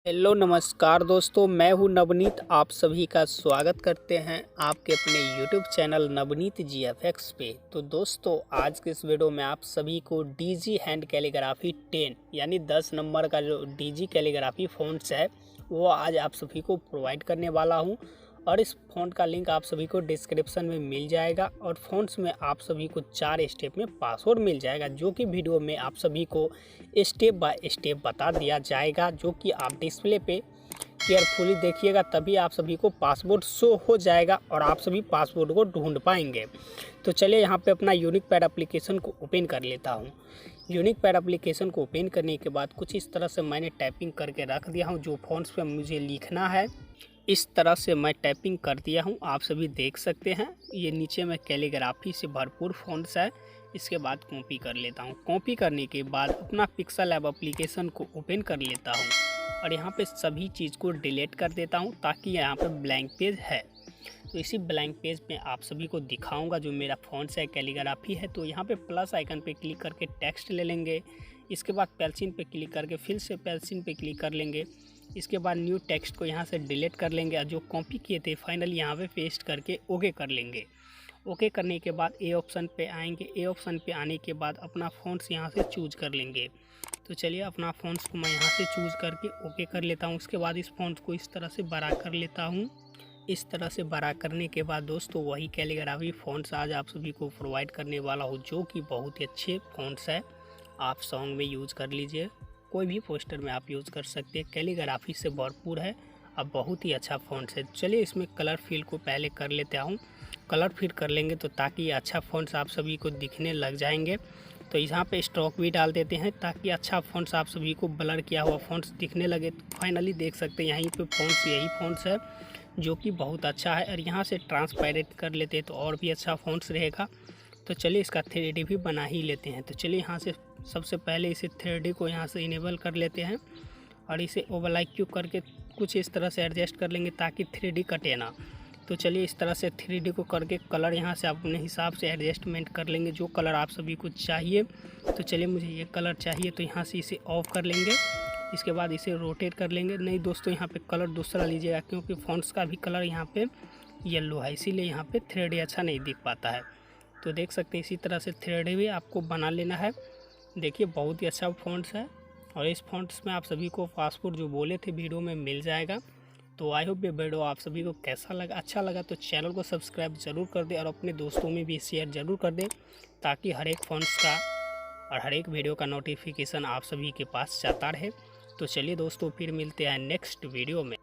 Hello नमस्कार दोस्तों, मैं हूं नवनीत। आप सभी का स्वागत करते हैं आपके अपने यूट्यूब चैनल नवनीत GFX पे। तो दोस्तों, आज के इस वीडियो में आप सभी को डीजी हैंड कैलीग्राफी 10 यानी 10 नंबर का जो डीजी कैलीग्राफी फ़ॉन्ट्स है वो आज आप सभी को प्रोवाइड करने वाला हूं। और इस फ़ॉन्ट का लिंक आप सभी को डिस्क्रिप्शन में मिल जाएगा। और फ़ॉन्ट्स में आप सभी को 4 स्टेप में पासवर्ड मिल जाएगा, जो कि वीडियो में आप सभी को स्टेप बाय स्टेप बता दिया जाएगा, जो कि आप डिस्प्ले पे केयरफुली देखिएगा, तभी आप सभी को पासवर्ड शो हो जाएगा और आप सभी पासवर्ड को ढूंढ पाएंगे। तो चलिए यहाँ पे अपना यूनिक पैड एप्लीकेशन को ओपन कर लेता हूँ। यूनिक पैड एप्लीकेशन को ओपन करने के बाद कुछ इस तरह से मैंने टाइपिंग करके रख दिया हूँ। जो फ़ॉन्ट्स पे मुझे लिखना है इस तरह से मैं टाइपिंग कर दिया हूँ, आप सभी देख सकते हैं। ये नीचे में कैलीग्राफी से भरपूर फ़ॉन्ट्स है। इसके बाद कॉपी कर लेता हूँ। कॉपी करने के बाद अपना पिक्सल लैब एप्लीकेशन को ओपन कर लेता हूँ और यहाँ पे सभी चीज़ को डिलीट कर देता हूँ, ताकि यहाँ पे ब्लैंक पेज है। तो इसी ब्लैंक पेज पे आप सभी को दिखाऊंगा जो मेरा फ़ॉन्ट्स है, कैलीग्राफी है। तो यहाँ पे प्लस आइकन पे क्लिक करके टेक्स्ट ले लेंगे। इसके बाद पेंसिल पे क्लिक करके फिर से पेंसिल पे क्लिक कर लेंगे। इसके बाद न्यू टेक्स्ट को यहाँ से डिलीट कर लेंगे और जो कॉपी किए थे फाइनली यहाँ पे पेस्ट करके ओके कर लेंगे। ओके करने के बाद ए ऑप्शन पे आएंगे। ए ऑप्शन पे आने के बाद अपना फ़ॉन्ट्स यहाँ से चूज़ कर लेंगे। तो चलिए अपना फ़ॉन्ट्स को मैं यहाँ से चूज़ करके ओके कर लेता हूँ। उसके बाद इस फ़ॉन्ट्स को इस तरह से बड़ा कर लेता हूँ। इस तरह से बड़ा करने के बाद दोस्तों वही कैलीग्राफी फ़ॉन्ट्स आज आप सभी को प्रोवाइड करने वाला हूँ, जो कि बहुत ही अच्छे फ़ॉन्ट्स है। आप सॉन्ग में यूज़ कर लीजिए, कोई भी पोस्टर में आप यूज़ कर सकते हैं। कैलीग्राफी से भरपूर है, अब बहुत ही अच्छा फ़ॉन्ट्स है। चलिए इसमें कलर फिल को पहले कर लेता हूँ। कलर फिल कर लेंगे तो ताकि ये अच्छा फ़ॉन्ट्स आप सभी को दिखने लग जाएंगे। तो यहाँ पे स्ट्रोक भी डाल देते हैं ताकि अच्छा फ़ॉन्ट्स आप सभी को ब्लर किया हुआ फ़ॉन्ट्स दिखने लगे। तो फाइनली देख सकते हैं यहीं पे फ़ॉन्ट्स यही फ़ॉन्ट्स है, जो कि बहुत अच्छा है। और यहाँ से ट्रांसपेरेंट कर लेते हैं तो और भी अच्छा फ़ॉन्ट्स रहेगा। तो चलिए इसका 3D भी बना ही लेते हैं। तो चलिए यहाँ से सबसे पहले इसे 3D को यहाँ से इनेबल कर लेते हैं और इसे ओवरलाइक क्यूब करके कुछ इस तरह से एडजस्ट कर लेंगे ताकि 3D कटे ना। तो चलिए इस तरह से 3D को करके कलर यहाँ से अपने हिसाब से एडजस्टमेंट कर लेंगे, जो कलर आप सभी को चाहिए। तो चलिए मुझे ये कलर चाहिए, तो यहाँ से इसे ऑफ कर लेंगे। इसके बाद इसे रोटेट कर लेंगे। नहीं दोस्तों, यहाँ पे कलर दूसरा लीजिएगा, क्योंकि फ़ॉन्ट्स का भी कलर यहाँ पे येलो है, इसीलिए यहाँ पे 3D अच्छा नहीं दिख पाता है। तो देख सकते हैं इसी तरह से 3D भी आपको बना लेना है। देखिए बहुत ही अच्छा फ़ॉन्ट्स है और इस फ़ॉन्ट्स में आप सभी को पासवर्ड जो बोले थे वीडियो में मिल जाएगा। तो आई होप ये वीडियो आप सभी को कैसा लगा, अच्छा लगा तो चैनल को सब्सक्राइब ज़रूर कर दें और अपने दोस्तों में भी शेयर ज़रूर कर दें, ताकि हर एक फ़ॉन्ट्स का और हर एक वीडियो का नोटिफिकेशन आप सभी के पास जाता रहे। तो चलिए दोस्तों, फिर मिलते हैं नेक्स्ट वीडियो में।